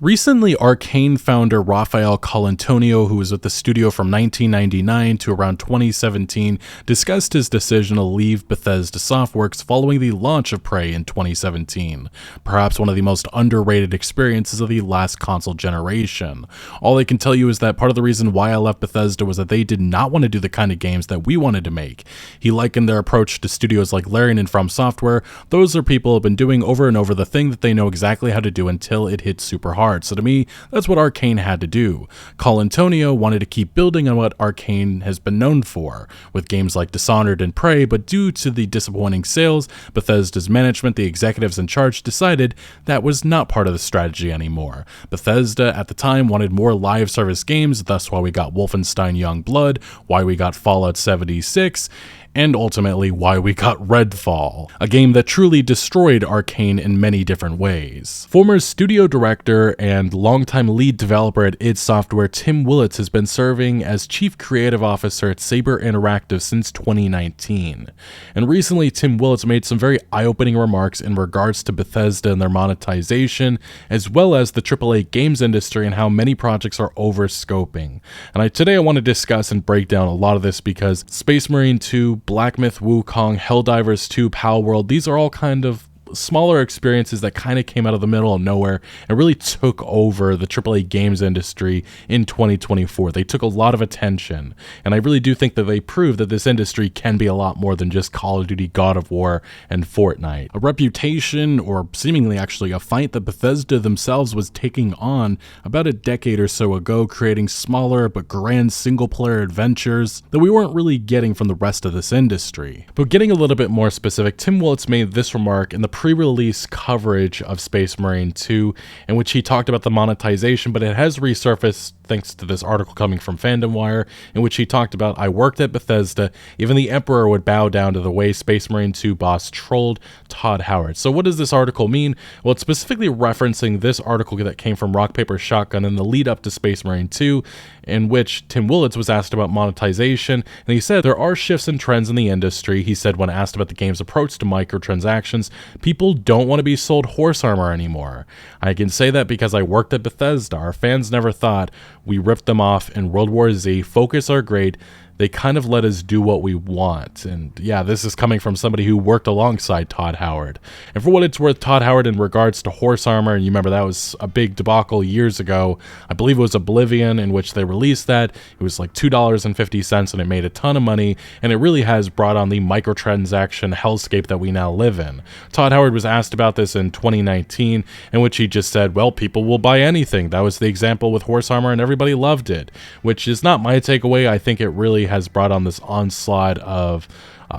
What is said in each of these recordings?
Recently, Arcane founder Rafael Colantonio, who was with the studio from 1999 to around 2017, discussed his decision to leave Bethesda Softworks following the launch of Prey in 2017, perhaps one of the most underrated experiences of the last console generation. All I can tell you is that part of the reason why I left Bethesda was that they did not want to do the kind of games that we wanted to make. He likened their approach to studios like Larian and From Software. Those are people who have been doing over and over the thing that they know exactly how to do until it hits super hard. So to me, that's what Arcane had to do. Colantonio wanted to keep building on what Arcane has been known for, with games like Dishonored and Prey, but due to the disappointing sales, Bethesda's management, the executives in charge, decided that was not part of the strategy anymore. Bethesda at the time wanted more live service games, thus why we got Wolfenstein Youngblood, why we got Fallout 76, and ultimately why we got Redfall, a game that truly destroyed Arcane in many different ways. Former studio director and longtime lead developer at id Software, Tim Willets, has been serving as chief creative officer at Saber Interactive since 2019. And recently, Tim Willets made some very eye-opening remarks in regards to Bethesda and their monetization, as well as the AAA games industry and how many projects are over-scoping. And today I want to discuss and break down a lot of this because Space Marine 2, Black Myth Wukong, Helldivers 2, Palworld, these are all kind of smaller experiences that kind of came out of the middle of nowhere and really took over the AAA games industry in 2024. They took a lot of attention, and I really do think that they proved that this industry can be a lot more than just Call of Duty, God of War, and Fortnite. A reputation, or seemingly actually a fight that Bethesda themselves was taking on about a decade or so ago, creating smaller but grand single-player adventures that we weren't really getting from the rest of this industry. But getting a little bit more specific, Tim Willets made this remark in the pre-release coverage of Space Marine 2, in which he talked about the monetization, but it has resurfaced thanks to this article coming from Fandom Wire, in which he talked about, "I worked at Bethesda, even the Emperor would bow down to the way Space Marine 2 boss trolled Todd Howard." So what does this article mean? Well, it's specifically referencing this article that came from Rock Paper Shotgun in the lead up to Space Marine 2, in which Tim Willets was asked about monetization, and he said there are shifts and trends in the industry. He said when asked about the game's approach to microtransactions, people don't want to be sold horse armor anymore. I can say that because I worked at Bethesda. Our fans never thought we ripped them off in World War Z. Focus are great. They kind of let us do what we want. And yeah, this is coming from somebody who worked alongside Todd Howard. And for what it's worth, Todd Howard, in regards to horse armor, and you remember that was a big debacle years ago. I believe it was Oblivion, in which they released that. It was like $2.50 and it made a ton of money. And it really has brought on the microtransaction hellscape that we now live in. Todd Howard was asked about this in 2019, in which he just said, well, people will buy anything. That was the example with horse armor and everybody loved it, which is not my takeaway. I think it really has brought on this onslaught of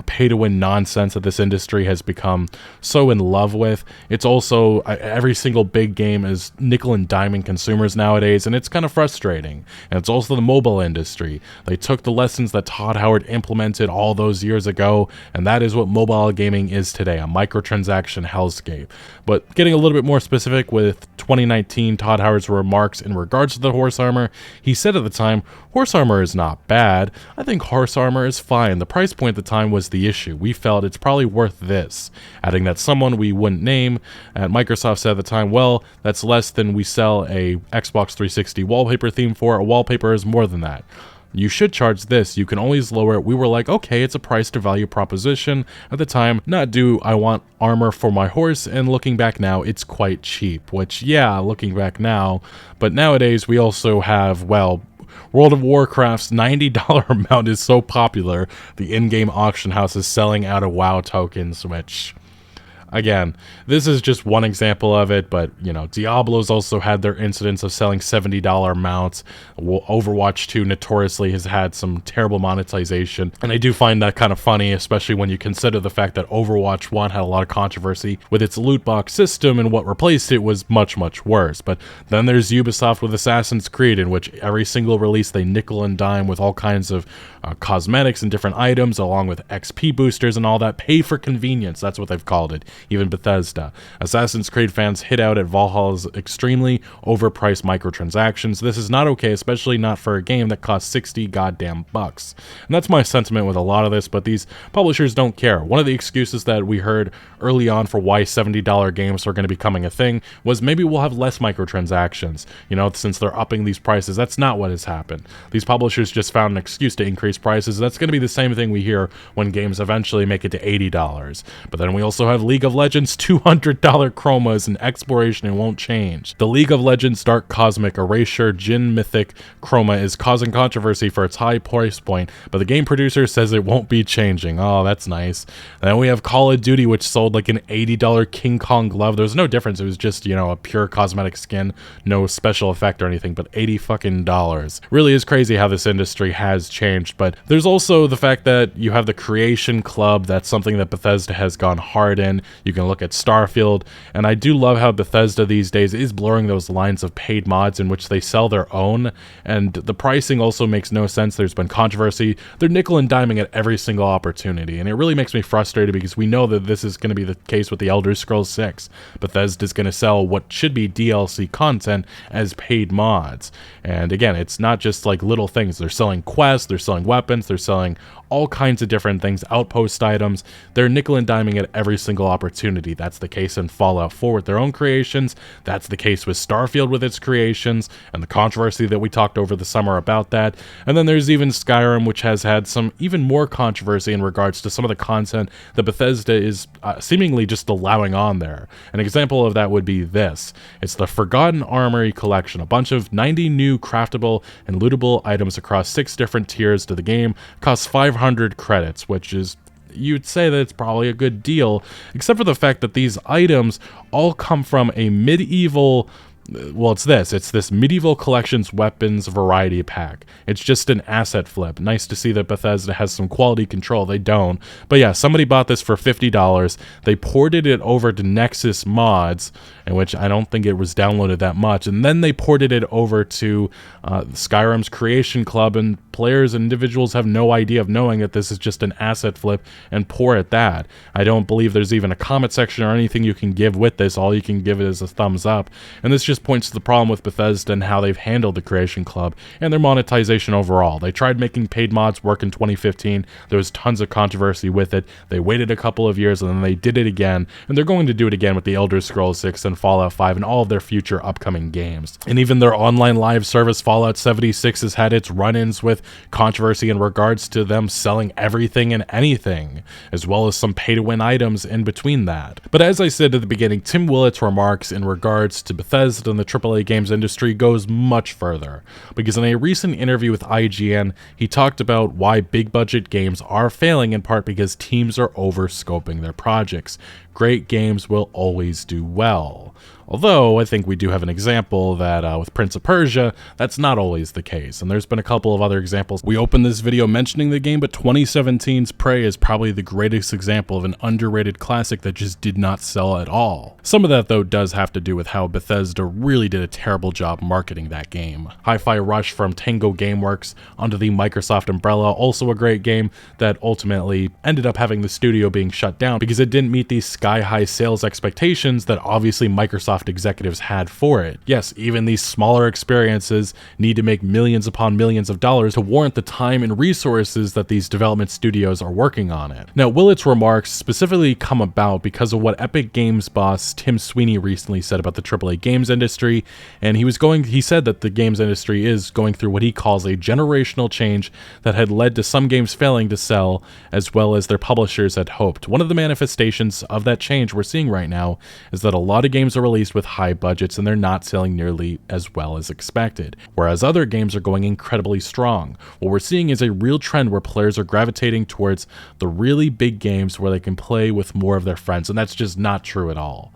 pay-to-win nonsense that this industry has become so in love with. It's also, every single big game is nickel and diming consumers nowadays, and it's kind of frustrating. And it's also the mobile industry. They took the lessons that Todd Howard implemented all those years ago, and that is what mobile gaming is today, a microtransaction hellscape. But getting a little bit more specific with 2019, Todd Howard's remarks in regards to the horse armor, he said at the time, horse armor is not bad. I think horse armor is fine. The price point at the time was the issue. We felt it's probably worth this. Adding that someone we wouldn't name at Microsoft said at the time, well, that's less than we sell a Xbox 360 wallpaper theme for. A wallpaper is more than that. You should charge this. You can always lower it. We were like, okay, it's a price to value proposition. At the time, not do I want armor for my horse, and looking back now, it's quite cheap, which, yeah, looking back now, but nowadays we also have, well, World of Warcraft's $90 amount is so popular, the in-game auction house is selling out of WoW tokens, which, again, this is just one example of it, but, you know, Diablo's also had their incidents of selling $70 mounts. Overwatch 2 notoriously has had some terrible monetization, and I do find that kind of funny, especially when you consider the fact that Overwatch 1 had a lot of controversy with its loot box system, and what replaced it was much, much worse. But then there's Ubisoft with Assassin's Creed, in which every single release they nickel and dime with all kinds of cosmetics and different items, along with XP boosters and all that. Pay for convenience, that's what they've called it. even Bethesda. Assassin's Creed fans hit out at Valhalla's extremely overpriced microtransactions. This is not okay, especially not for a game that costs 60 goddamn bucks. And that's my sentiment with a lot of this, but these publishers don't care. One of the excuses that we heard early on for why $70 games are going to be becoming a thing was maybe we'll have less microtransactions, since they're upping these prices. That's not what has happened. These publishers just found an excuse to increase prices. That's going to be the same thing we hear when games eventually make it to $80. But then we also have League of Legends $200 chromas and exploration and won't change. The League of Legends Dark Cosmic Erasure Jin Mythic chroma is causing controversy for its high price point, but the game producer says it won't be changing. Oh, that's nice. And then we have Call of Duty, which sold like an $80 King Kong glove. There's no difference. It was just, a pure cosmetic skin, no special effect or anything, but $80 fucking dollars. Really is crazy how this industry has changed. But there's also the fact that you have the Creation Club. That's something that Bethesda has gone hard in. You can look at Starfield, and I do love how Bethesda these days is blurring those lines of paid mods in which they sell their own, and the pricing also makes no sense. There's been controversy. They're nickel and diming at every single opportunity, and it really makes me frustrated because we know that this is going to be the case with the Elder Scrolls 6. Bethesda's going to sell what should be DLC content as paid mods. And again, it's not just like little things. They're selling quests, they're selling weapons, they're selling all kinds of different things, outpost items. They're nickel and diming at every single opportunity. That's the case in Fallout 4 with their own creations. That's the case with Starfield with its creations, and the controversy that we talked over the summer about that. And then there's even Skyrim, which has had some even more controversy in regards to some of the content that Bethesda is seemingly just allowing on there. An example of that would be this. It's the Forgotten Armory Collection, a bunch of 90 new craftable and lootable items across 6 different tiers to the game. Costs 500 credits, which is, you'd say that it's probably a good deal, except for the fact that these items all come from a medieval... Well, it's this Medieval Collections Weapons Variety Pack. It's just an asset flip. Nice to see that Bethesda has some quality control. They don't. But yeah, somebody bought this for $50. They ported it over to Nexus Mods, in which I don't think it was downloaded that much. And then they ported it over to Skyrim's Creation Club, and players and individuals have no idea of knowing that this is just an asset flip and poor at that. I don't believe there's even a comment section or anything you can give with this. All you can give it is a thumbs up. And this just points to the problem with Bethesda and how they've handled the Creation Club and their monetization overall. They tried making paid mods work in 2015. There was tons of controversy with it. They waited a couple of years and then they did it again, and they're going to do it again with the Elder Scrolls 6 and Fallout 5 and all of their future upcoming games. And even their online live service Fallout 76 has had its run-ins with controversy in regards to them selling everything and anything, as well as some pay-to-win items in between that. But as I said at the beginning, Tim Willet's remarks in regards to Bethesda and the AAA games industry goes much further, because in a recent interview with IGN, he talked about why big budget games are failing in part because teams are over-scoping their projects. Great games will always do well. Although, I think we do have an example that with Prince of Persia, that's not always the case, and there's been a couple of other examples. We opened this video mentioning the game, but 2017's Prey is probably the greatest example of an underrated classic that just did not sell at all. Some of that, though, does have to do with how Bethesda really did a terrible job marketing that game. Hi-Fi Rush from Tango Gameworks under the Microsoft umbrella, also a great game that ultimately ended up having the studio being shut down because it didn't meet these sky-high sales expectations that obviously Microsoft executives had for it. Yes, even these smaller experiences need to make millions upon millions of dollars to warrant the time and resources that these development studios are working on it. Now, Willet's remarks specifically come about because of what Epic Games boss Tim Sweeney recently said about the AAA games industry, and he said that the games industry is going through what he calls a generational change that had led to some games failing to sell as well as their publishers had hoped. One of the manifestations of that change we're seeing right now is that a lot of games are released with high budgets and they're not selling nearly as well as expected, whereas other games are going incredibly strong. What we're seeing is a real trend where players are gravitating towards the really big games where they can play with more of their friends, and that's just not true at all.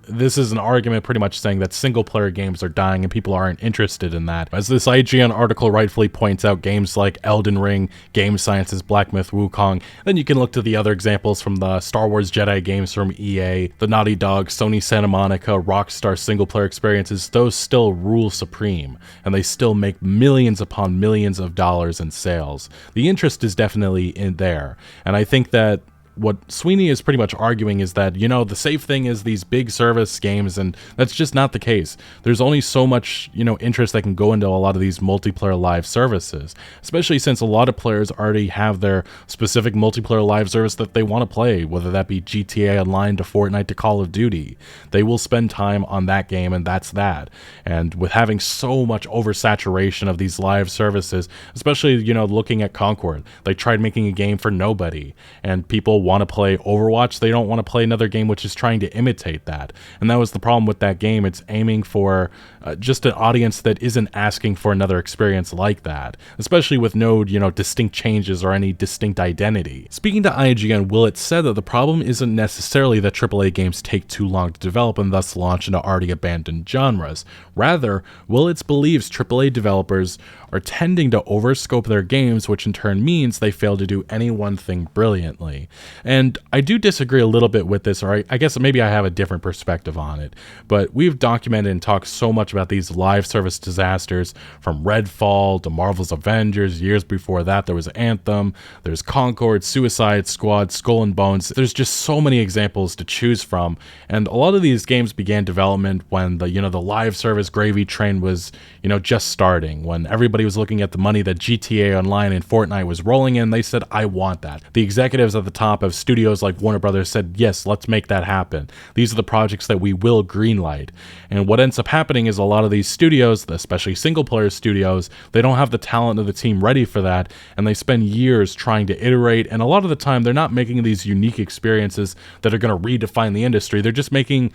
This is an argument pretty much saying that single-player games are dying and people aren't interested in that. As this IGN article rightfully points out, games like Elden Ring, Game Science's Black Myth Wukong, then you can look to the other examples from the Star Wars Jedi games from EA, the Naughty Dog, Sony Santa Monica, Rockstar single-player experiences. Those still rule supreme, and they still make millions upon millions of dollars in sales. The interest is definitely in there, and I think that what Sweeney is pretty much arguing is that, the safe thing is these big service games, and that's just not the case. There's only so much, interest that can go into a lot of these multiplayer live services, especially since a lot of players already have their specific multiplayer live service that they want to play, whether that be GTA Online to Fortnite to Call of Duty. They will spend time on that game, and that's that. And with having so much oversaturation of these live services, especially, looking at Concord, they tried making a game for nobody, and people want to play Overwatch. They don't want to play another game which is trying to imitate that. And that was the problem with that game. It's aiming for just an audience that isn't asking for another experience like that, especially with no, distinct changes or any distinct identity. Speaking to IGN, Willets said that the problem isn't necessarily that AAA games take too long to develop and thus launch into already abandoned genres. Rather, Willets believes AAA developers are tending to overscope their games, which in turn means they fail to do any one thing brilliantly. And I do disagree a little bit with this, or I guess maybe I have a different perspective on it, but we've documented and talked so much about these live service disasters, from Redfall to Marvel's Avengers. Years before that, there was Anthem, there's Concord, Suicide Squad, Skull and Bones. There's just so many examples to choose from, and a lot of these games began development when the live service gravy train was, just starting, when everybody was looking at the money that GTA Online and Fortnite was rolling in. They said, I want that. The executives at the top of studios like Warner Brothers said, yes, let's make that happen. These are the projects that we will greenlight. And what ends up happening is a lot of these studios, especially single player studios, they don't have the talent of the team ready for that, and they spend years trying to iterate, and a lot of the time they're not making these unique experiences that are going to redefine the industry. They're just making,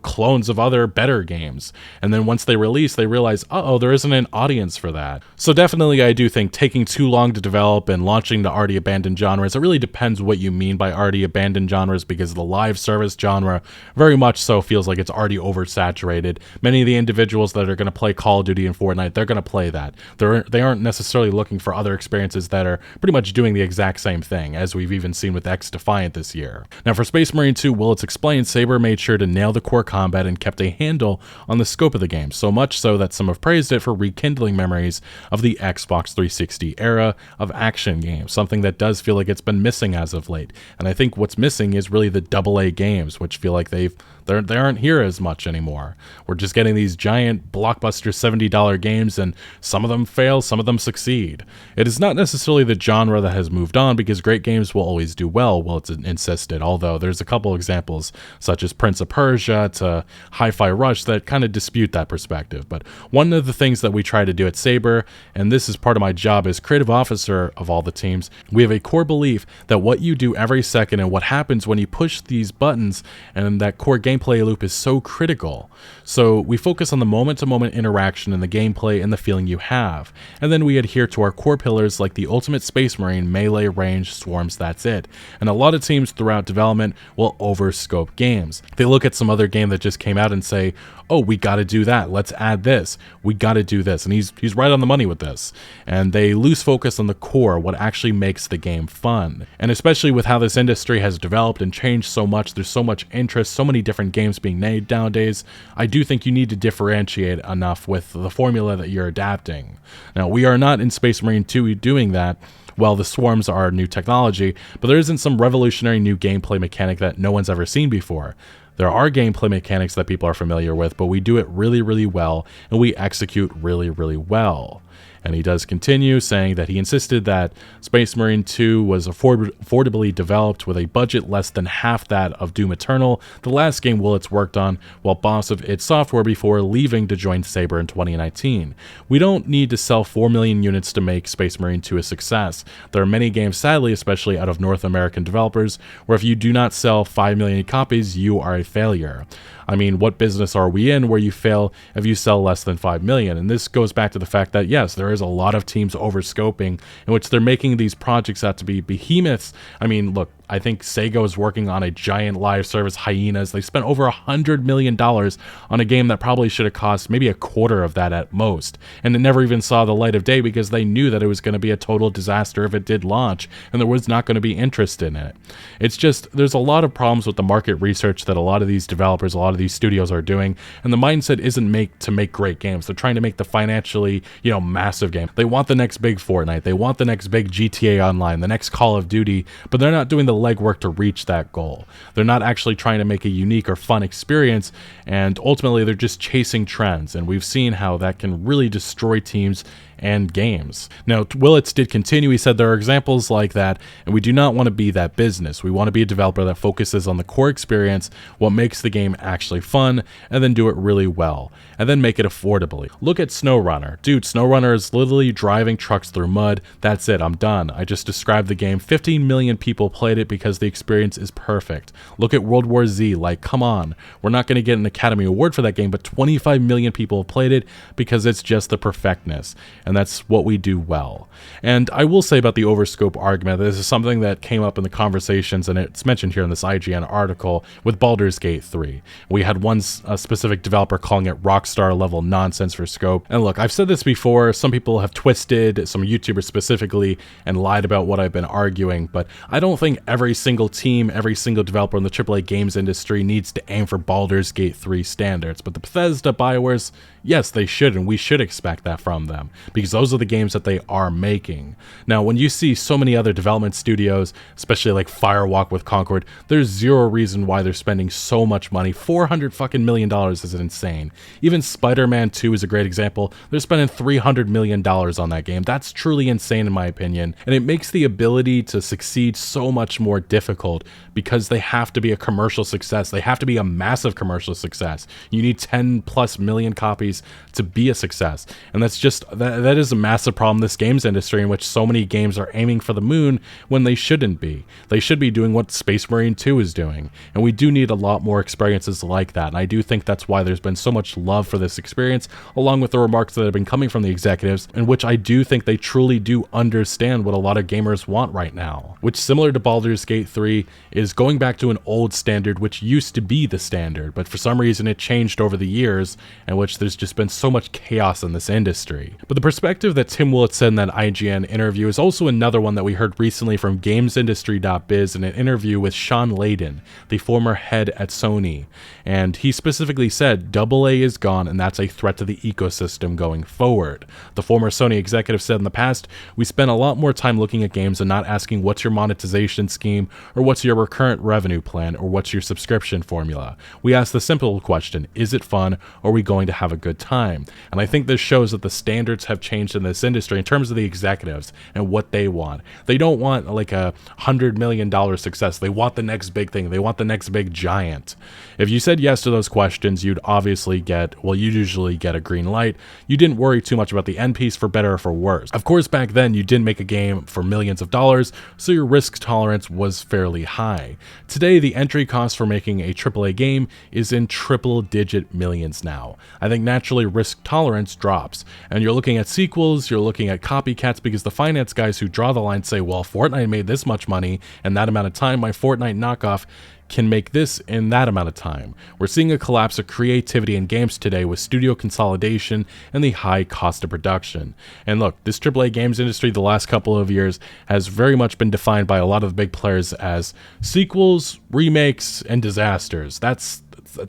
clones of other better games. And then once they release, they realize, there isn't an audience for that. So definitely I do think taking too long to develop and launching to already abandoned genres, it really depends what you mean by already abandoned genres, because the live service genre very much so feels like it's already oversaturated. Many of the individuals that are going to play Call of Duty and Fortnite, they're going to play that. They aren't necessarily looking for other experiences that are pretty much doing the exact same thing, as we've even seen with X Defiant this year. Now for Space Marine 2, Willets explained Saber made sure to nail the core combat and kept a handle on the scope of the game, so much so that some have praised it for rekindling memories of the Xbox 360 era of action games, something that does feel like it's been missing as of late. And I think what's missing is really the AA games, which feel like they aren't here as much anymore. We're just getting these giant blockbuster $70 games, and some of them fail, some of them succeed. It is not necessarily the genre that has moved on, because great games will always do well, it's insisted, although there's a couple examples, such as Prince of Persia to Hi-Fi Rush, that kind of dispute that perspective. But one of the things that we try to do at Saber, and this is part of my job as creative officer of all the teams, we have a core belief that what you do every second and what happens when you push these buttons and that core gameplay loop is so critical. So we focus on the moment-to-moment interaction and the gameplay and the feeling you have, and then we adhere to our core pillars like the Ultimate Space Marine, melee, range, swarms, that's it. And a lot of teams throughout development will overscope games. They look at some other game that just came out and say, oh, we got to do that, let's add this, we got to do this, and he's right on the money with this. And they lose focus on the core, what actually makes the game fun. And especially with how this industry has developed and changed so much, there's so much interest, so many different games being made nowadays, I do think you need to differentiate enough with the formula that you're adapting. Now, we are not in Space Marine 2 doing that. Well, the swarms are new technology, but there isn't some revolutionary new gameplay mechanic that no one's ever seen before. There are gameplay mechanics that people are familiar with, but we do it really, really well, and we execute really, really well. And he does continue saying that he insisted that Space Marine 2 was affordably developed with a budget less than half that of Doom Eternal, the last game Willets worked on while boss of id Software before leaving to join Saber in 2019. We don't need to sell 4 million units to make Space Marine 2 a success. There are many games, sadly, especially out of North American developers, where if you do not sell 5 million copies, you are a failure. I mean, what business are we in where you fail if you sell less than 5 million? And this goes back to the fact that, yes, there is a lot of teams overscoping in which they're making these projects out to be behemoths. I mean, look, I think Sega is working on a giant live service, Hyenas. They spent over $100 million on a game that probably should have cost maybe a quarter of that at most. And it never even saw the light of day because they knew that it was going to be a total disaster if it did launch, and there was not going to be interest in it. It's just, there's a lot of problems with the market research that a lot of these developers, a lot of these studios are doing, and the mindset isn't to make great games. They're trying to make the financially, massive game. They want the next big Fortnite. They want the next big GTA Online, the next Call of Duty, but they're not doing the legwork to reach that goal. They're not actually trying to make a unique or fun experience, and ultimately they're just chasing trends, and we've seen how that can really destroy teams and games. Now, Willets did continue. He said there are examples like that, and we do not want to be that business. We want to be a developer that focuses on the core experience, what makes the game actually fun, and then do it really well, and then make it affordably. Look at SnowRunner. Dude, SnowRunner is literally driving trucks through mud. That's it. I'm done. I just described the game. 15 million people played it because the experience is perfect. Look at World War Z. Like, come on. We're not going to get an Academy Award for that game, but 25 million people have played it because it's just the perfectness. And that's what we do well. And I will say about the overscope argument, this is something that came up in the conversations, and it's mentioned here in this IGN article with Baldur's Gate 3. We had one specific developer calling it Rockstar level nonsense for scope. And look, I've said this before, some people have twisted, some YouTubers specifically, and lied about what I've been arguing, but I don't think every single team, every single developer in the AAA games industry needs to aim for Baldur's Gate 3 standards. But the Bethesda, BioWare's, yes, they should, and we should expect that from them, because those are the games that they are making. Now, when you see so many other development studios, especially like Firewalk with Concord, there's zero reason why they're spending so much money. $400 million is insane. Even Spider-Man 2 is a great example. They're spending $300 million on that game. That's truly insane in my opinion, and it makes the ability to succeed so much more difficult because they have to be a commercial success. They have to be a massive commercial success. You need 10+ million copies to be a success, and that's just that is a massive problem in this games industry, in which so many games are aiming for the moon when they shouldn't be. They should be doing what Space Marine 2 is doing, and we do need a lot more experiences like that, and I do think that's why there's been so much love for this experience, along with the remarks that have been coming from the executives, in which I do think they truly do understand what a lot of gamers want right now, which, similar to Baldur's Gate 3, is going back to an old standard which used to be the standard, but for some reason it changed over the years, in which there's just been so much chaos in this industry. But the perspective that Tim Willett said in that IGN interview is also another one that we heard recently from GamesIndustry.biz in an interview with Sean Layden, the former head at Sony, and he specifically said AA is gone, and that's a threat to the ecosystem going forward. The former Sony executive said in the past, "We spent a lot more time looking at games and not asking what's your monetization scheme, or what's your recurrent revenue plan, or what's your subscription formula. We asked the simple question, is it fun, or are we going to have a good time?" And I think this shows that the standards have changed in this industry in terms of the executives and what they want. They don't want like a $100 million success. They want the next big thing. They want the next big giant. If you said yes to those questions, you'd obviously get, well, you usually get a green light. You didn't worry too much about the end piece, for better or for worse. Of course, back then you didn't make a game for millions of dollars, so your risk tolerance was fairly high. Today, the entry cost for making a AAA game is in triple-digit millions now. I think naturally risk tolerance drops, and you're looking at sequels, you're looking at copycats, because the finance guys who draw the line say, well, Fortnite made this much money in that amount of time, my Fortnite knockoff can make this in that amount of time. We're seeing a collapse of creativity in games today with studio consolidation and the high cost of production. And look, this AAA games industry the last couple of years has very much been defined by a lot of the big players as sequels, remakes, and disasters. That's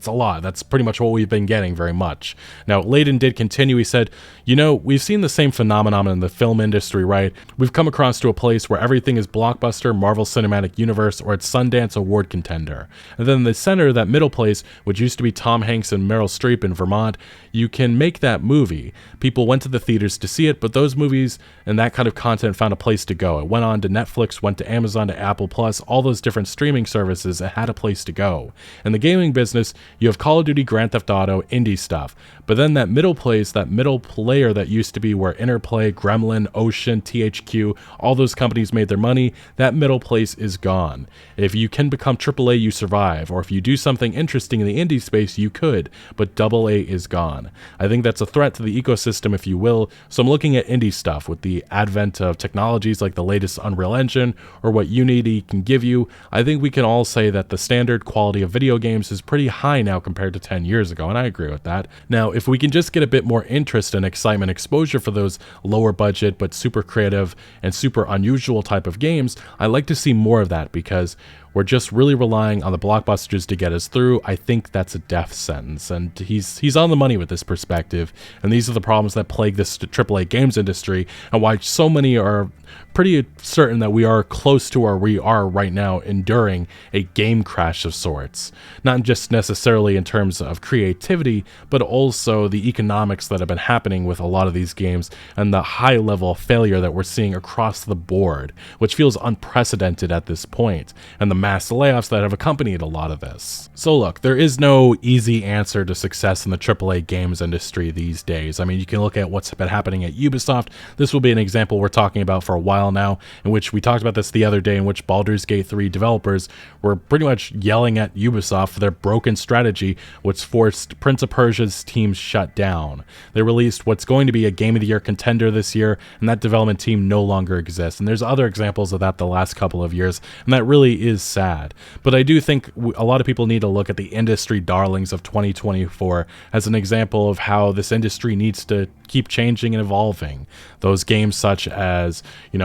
a lot. That's pretty much what we've been getting very much. Now, Layden did continue. He said, you know, we've seen the same phenomenon in the film industry, right? We've come across to a place where everything is blockbuster, Marvel Cinematic Universe, or it's Sundance award contender. And then in the center, that middle place, which used to be Tom Hanks and Meryl Streep in Vermont, you can make that movie. People went to the theaters to see it, but those movies and that kind of content found a place to go. It went on to Netflix, went to Amazon, to Apple Plus, all those different streaming services. It had a place to go. In the gaming business, you have Call of Duty, Grand Theft Auto, indie stuff. But then that middle place, that middle player that used to be where Interplay, Gremlin, Ocean, THQ, all those companies made their money, that middle place is gone. If you can become AAA, you survive. Or if you do something interesting in the indie space, you could. But AA is gone. I think that's a threat to the ecosystem, if you will. So I'm looking at indie stuff with the advent of technologies like the latest Unreal Engine or what Unity can give you. I think we can all say that the standard quality of video games is pretty high now compared to 10 years ago, and I agree with that. Now, if we can just get a bit more interest and excitement, exposure for those lower budget but super creative and super unusual type of games, I like to see more of that, because we're just really relying on the blockbusters to get us through, I think that's a death sentence. And he's on the money with this perspective. And these are the problems that plague this AAA games industry, and why so many are pretty certain that we are close to where we are right now, enduring a game crash of sorts. Not just necessarily in terms of creativity, but also the economics that have been happening with a lot of these games, and the high level of failure that we're seeing across the board, which feels unprecedented at this point, and the mass layoffs that have accompanied a lot of this. So look, there is no easy answer to success in the AAA games industry these days. I mean, you can look at what's been happening at Ubisoft. This will be an example we're talking about for a while now, in which we talked about this the other day, in which Baldur's Gate 3 developers were pretty much yelling at Ubisoft for their broken strategy, which forced Prince of Persia's team shut down. They released what's going to be a Game of the Year contender this year, and that development team no longer exists. And there's other examples of that the last couple of years, and that really is sad. But I do think a lot of people need to look at the industry darlings of 2024 as an example of how this industry needs to keep changing and evolving. Those games such as,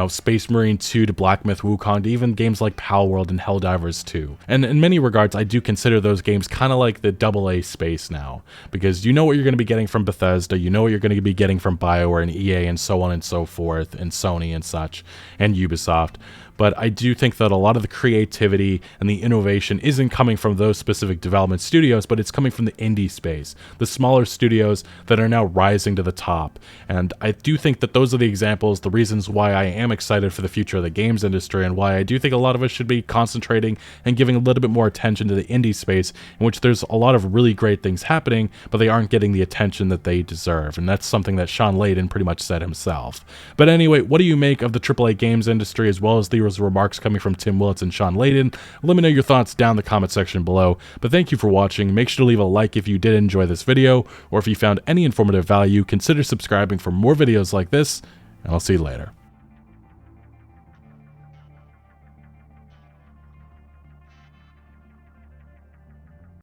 Space Marine 2 to Black Myth Wukong, to even games like Palworld and Helldivers 2. And in many regards, I do consider those games kind of like the AA space now, because you know what you're going to be getting from Bethesda, you know what you're going to be getting from BioWare and EA and so on and so forth, and Sony and such, and Ubisoft. But I do think that a lot of the creativity and the innovation isn't coming from those specific development studios, but it's coming from the indie space, the smaller studios that are now rising to the top. And I do think that those are the examples, the reasons why I am excited for the future of the games industry, and why I do think a lot of us should be concentrating and giving a little bit more attention to the indie space, in which there's a lot of really great things happening, but they aren't getting the attention that they deserve. And that's something that Sean Layden pretty much said himself. But anyway, what do you make of the AAA games industry, as well as the remarks coming from Tim Willets and Sean Layden? Let me know your thoughts down in the comment section below. But thank you for watching. Make sure to leave a like if you did enjoy this video, or if you found any informative value, consider subscribing for more videos like this, and I'll see you later.